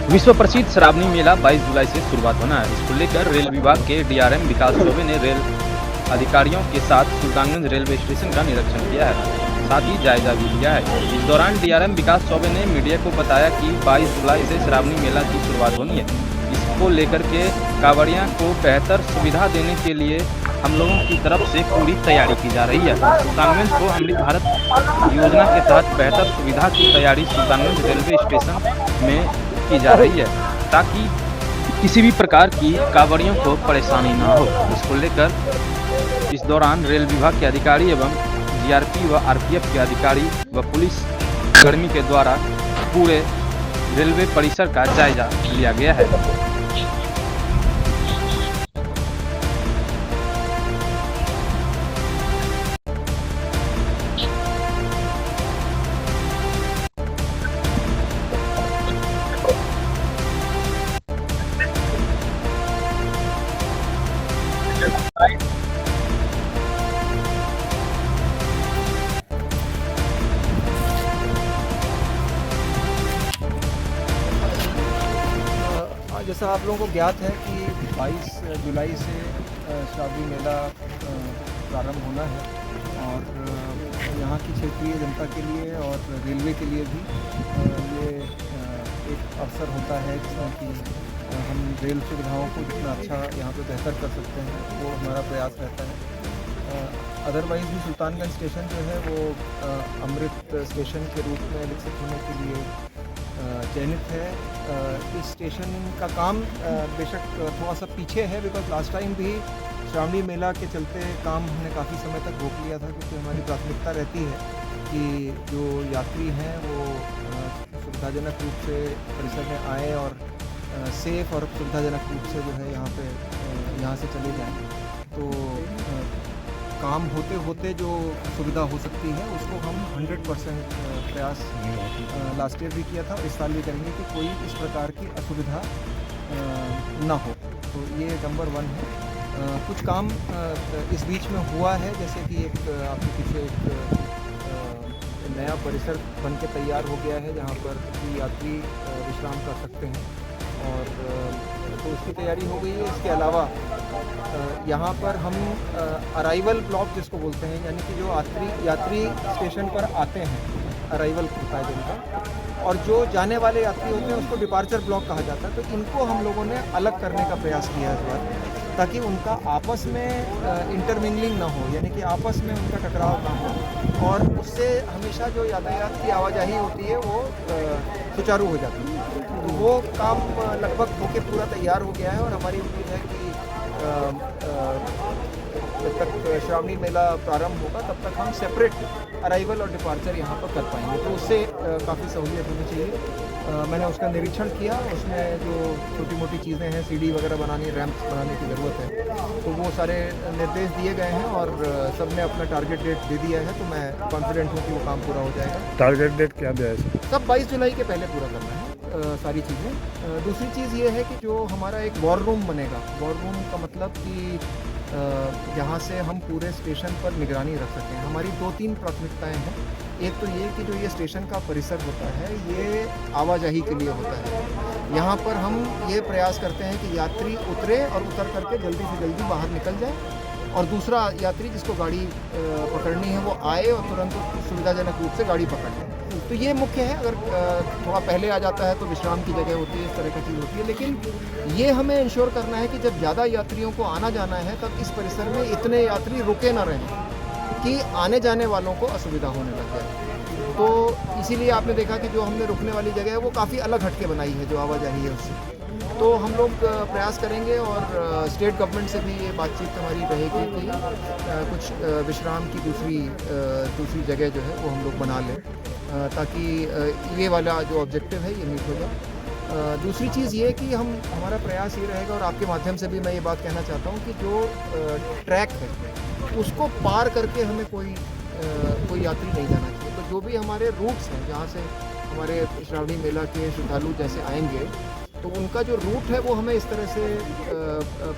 विश्व प्रसिद्ध श्रावणी मेला 22 जुलाई से शुरुआत होना है। इसको लेकर रेल विभाग के डीआरएम विकास चौबे ने रेल अधिकारियों के साथ सुल्तानगंज रेलवे स्टेशन का निरीक्षण किया है, साथ ही जायजा भी लिया है। इस दौरान डीआरएम विकास चौबे ने मीडिया को बताया कि 22 जुलाई से श्रावणी मेला की शुरुआत होनी है। इसको लेकर के कांवड़ियों को बेहतर सुविधा देने के लिए हम लोगों की तरफ से पूरी तैयारी की जा रही है। सुल्तानगंज को अमृत भारत योजना के तहत बेहतर सुविधा की तैयारी सुल्तानगंज रेलवे स्टेशन में की जा रही है, ताकि किसी भी प्रकार की कांवड़ियों को परेशानी न हो। इसको लेकर इस दौरान रेल विभाग के अधिकारी एवं जीआरपी व आरपीएफ के अधिकारी व पुलिस कर्मी के द्वारा पूरे रेलवे परिसर का जायजा लिया गया है। जैसा आप लोगों को ज्ञात है कि 22 जुलाई से श्रावणी मेला प्रारंभ होना है और यहाँ की क्षेत्रीय जनता के लिए और रेलवे के लिए भी ये एक अवसर होता है जिसमें कि हम रेल सुविधाओं को जितना अच्छा यहाँ पे बेहतर कर सकते हैं वो हमारा प्रयास रहता है। अदरवाइज़ भी सुल्तानगंज स्टेशन जो है वो अमृत स्टेशन के रूप में विकसित होने के लिए चयनित है। इस स्टेशन का काम बेशक थोड़ा सा पीछे है, बिकॉज लास्ट टाइम भी श्रावणी मेला के चलते काम हमने काफ़ी समय तक रोक लिया था, क्योंकि हमारी प्राथमिकता रहती है कि जो यात्री हैं वो सुविधाजनक रूप से परिसर में आए और सेफ और सुविधाजनक रूप से जो है यहाँ से चले जाएं। तो काम होते होते जो सुविधा हो सकती है उसको हम 100% प्रयास लास्ट ईयर भी किया था और इस साल भी करेंगे कि कोई इस प्रकार की असुविधा ना हो। तो ये नंबर 1 है। कुछ काम इस बीच में हुआ है, जैसे कि एक आपके पीछे एक नया परिसर बन के तैयार हो गया है जहाँ पर यात्री विश्राम कर सकते हैं और तो उसकी तैयारी हो गई है। इसके अलावा यहाँ पर हम अराइवल ब्लॉक जिसको बोलते हैं, यानी कि जो यात्री स्टेशन पर आते हैं, अराइवल होता है जिनका, और जो जाने वाले यात्री होते हैं उसको डिपार्चर ब्लॉक कहा जाता है। तो इनको हम लोगों ने अलग करने का प्रयास किया है इस बार, ताकि उनका आपस में इंटरमिंगलिंग ना हो, यानी कि आपस में उनका टकराव ना हो और उससे हमेशा जो यातायात की आवाजाही होती है वो सुचारू हो जाती है। तो वो काम लगभग होके पूरा तैयार हो गया है और हमारी उम्मीद है कि जब तक श्रावणी मेला प्रारंभ होगा तब तक हम सेपरेट अराइवल और डिपार्चर यहाँ पर कर पाएंगे, तो उससे काफ़ी सहूलियत होनी चाहिए। मैंने उसका निरीक्षण किया, उसमें जो छोटी मोटी चीज़ें हैं, सीढ़ी वगैरह बनानी, रैंप्स बनाने की ज़रूरत है, तो वो सारे निर्देश दिए गए हैं और सब ने अपना टारगेट डेट दे दिया है। तो मैं कॉन्फिडेंट हूँ कि वो काम पूरा हो जाएगा। टारगेट डेट क्या दिया है? सब 22 जुलाई के पहले पूरा करना है सारी चीज़ें। दूसरी चीज़ ये है कि जो हमारा एक वॉर रूम बनेगा, वॉर रूम का मतलब कि यहाँ से हम पूरे स्टेशन पर निगरानी रख सकें। हमारी 2-3 प्राथमिकताएं हैं। एक तो ये कि जो ये स्टेशन का परिसर होता है ये आवाजाही के लिए होता है। यहाँ पर हम ये प्रयास करते हैं कि यात्री उतरे और उतर करके जल्दी से जल्दी बाहर निकल जाए, और दूसरा यात्री जिसको गाड़ी पकड़नी है वो आए और तुरंत सुविधाजनक रूप से गाड़ी पकड़ ले। तो ये मुख्य है। अगर थोड़ा पहले आ जाता है तो विश्राम की जगह होती है, इस तरह की चीज़ होती है, लेकिन ये हमें इंश्योर करना है कि जब ज़्यादा यात्रियों को आना जाना है तब इस परिसर में इतने यात्री रुके ना रहें कि आने जाने वालों को असुविधा होने लग जाए। तो इसीलिए आपने देखा कि जो हमने रुकने वाली जगह है वो काफ़ी अलग हटके बनाई है, जो आवाजाही है उससे। तो हम लोग प्रयास करेंगे और स्टेट गवर्नमेंट से भी ये बातचीत हमारी रहेगी कि कुछ विश्राम की दूसरी जगह जो है वो हम लोग बना लें, ताकि ये वाला जो ऑब्जेक्टिव है ये मीट हो जाए। दूसरी चीज़ ये कि हमारा प्रयास ये रहेगा, और आपके माध्यम से भी मैं ये बात कहना चाहता हूँ कि जो ट्रैक है उसको पार करके हमें कोई यात्री नहीं जाना चाहिए। तो जो भी हमारे रूट्स हैं जहाँ से हमारे श्रावणी मेला के श्रद्धालु जैसे आएंगे, तो उनका जो रूट है वो हमें इस तरह से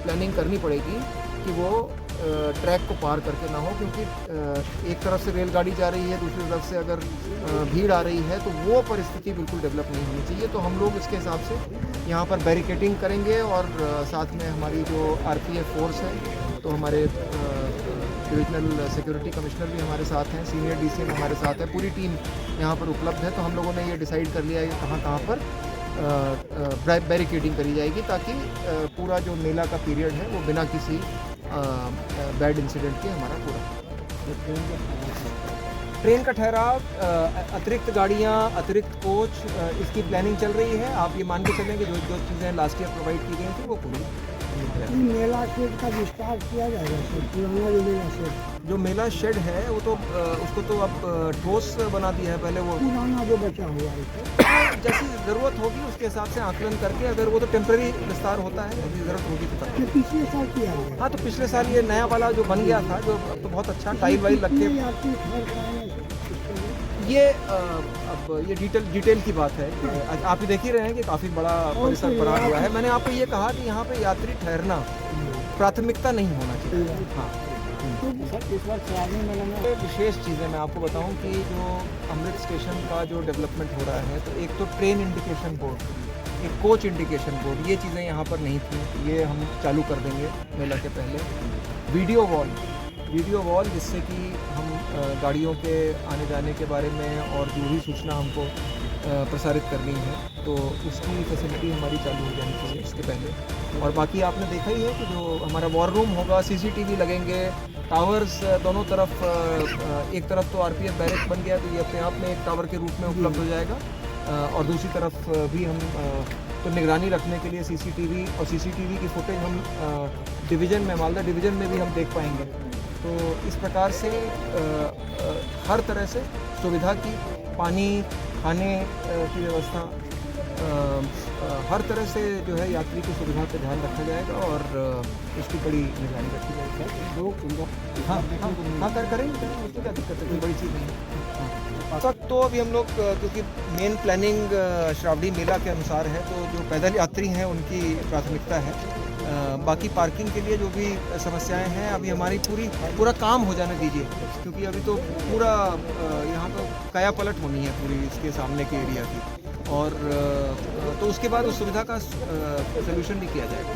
प्लानिंग करनी पड़ेगी कि वो ट्रैक को पार करके ना हो, क्योंकि एक तरफ से रेलगाड़ी जा रही है, दूसरी तरफ से अगर भीड़ आ रही है तो वो परिस्थिति बिल्कुल डेवलप नहीं होनी चाहिए। तो हम लोग इसके हिसाब से यहाँ पर बैरिकेडिंग करेंगे और साथ में हमारी जो आरपीएफ फोर्स है, तो हमारे डिविजनल सिक्योरिटी कमिश्नर भी हमारे साथ हैं, सीनियर डीसीएम हमारे साथ है, पूरी टीम यहाँ पर उपलब्ध है। तो हम लोगों ने ये डिसाइड कर लिया है कि कहाँ कहाँ पर बैरिकेडिंग करी जाएगी, ताकि पूरा जो मेला का पीरियड है वो बिना किसी बैड इंसिडेंट के हमारा पूरा। ट्रेन का ठहराव, अतिरिक्त गाड़ियाँ, अतिरिक्त कोच, इसकी प्लानिंग चल रही है। आप ये मान के चलें कि जो जो चीज़ें लास्ट ईयर प्रोवाइड की गई थी वो पूरी। मेला शेड का विस्तार किया जाएगा सर, पुराना जो मेला शेड, जो मेला शेड है वो तो उसको तो अब ठोस बना दिया है, पहले वो पुराना जो बचा हुआ है जैसी ज़रूरत होगी उसके हिसाब से आकलन करके, अगर वो तो टेम्प्रेरी विस्तार होता है, यदि ज़रूरत होगी तो ये पिछले साल किया गया। हाँ, तो पिछले साल ये नया वाला जो बन गया था, जो अब तो बहुत अच्छा टाइल वाइल रख के, यात्री ठहर पाए। ये अब ये डिटेल की बात है कि आप ही देख ही रहे हैं कि काफ़ी बड़ा परिसर बना हुआ है। मैंने आपको ये कहा कि यहाँ पे यात्री ठहरना प्राथमिकता नहीं होना चाहिए। हाँ, सर इस बार श्रावणी मेला में ये विशेष चीज़ें मैं आपको बताऊं कि जो अमृत स्टेशन का जो डेवलपमेंट हो रहा है, तो एक तो ट्रेन इंडिकेशन बोर्ड, एक कोच इंडिकेशन बोर्ड, ये चीज़ें यहाँ पर नहीं थी, ये हम चालू कर देंगे मेला के पहले। वीडियो वॉल जिससे कि हम गाड़ियों के आने जाने के बारे में और जो भी सूचना हमको प्रसारित करनी है, तो उसकी फैसिलिटी हमारी चालू हो जानी चाहिए इसके पहले। और बाकी आपने देखा ही है कि जो हमारा वॉर रूम होगा, सीसीटीवी लगेंगे, टावर्स दोनों तरफ, एक तरफ तो आरपीएफ बैरक बन गया, तो ये अपने आप में एक टावर के रूप में उपलब्ध हो जाएगा, और दूसरी तरफ भी हम तो निगरानी रखने के लिए सीसीटीवी की फुटेज हम डिवीज़न में, मालदा डिवीज़न में भी हम देख पाएंगे। तो इस प्रकार से हर तरह से सुविधा की, पानी, खाने की व्यवस्था, हर तरह से जो है यात्री की सुविधा पे ध्यान रखा जाएगा और उसकी बड़ी निगरानी रखी जाएगी। हाँ, करेंगे, उसकी क्या दिक्कत है, कोई बड़ी चीज़ नहीं है। इस वक्त तो अभी हम लोग क्योंकि मेन प्लानिंग श्रावणी मेला के अनुसार है, तो जो पैदल यात्री हैं उनकी प्राथमिकता है। बाकी पार्किंग के लिए जो भी समस्याएं हैं, अभी हमारी पूरा काम हो जाने दीजिए, क्योंकि अभी तो पूरा यहाँ पर काया पलट होनी है पूरी इसके सामने के एरिया की, और तो उसके बाद उस सुविधा का सलूशन भी किया जाएगा।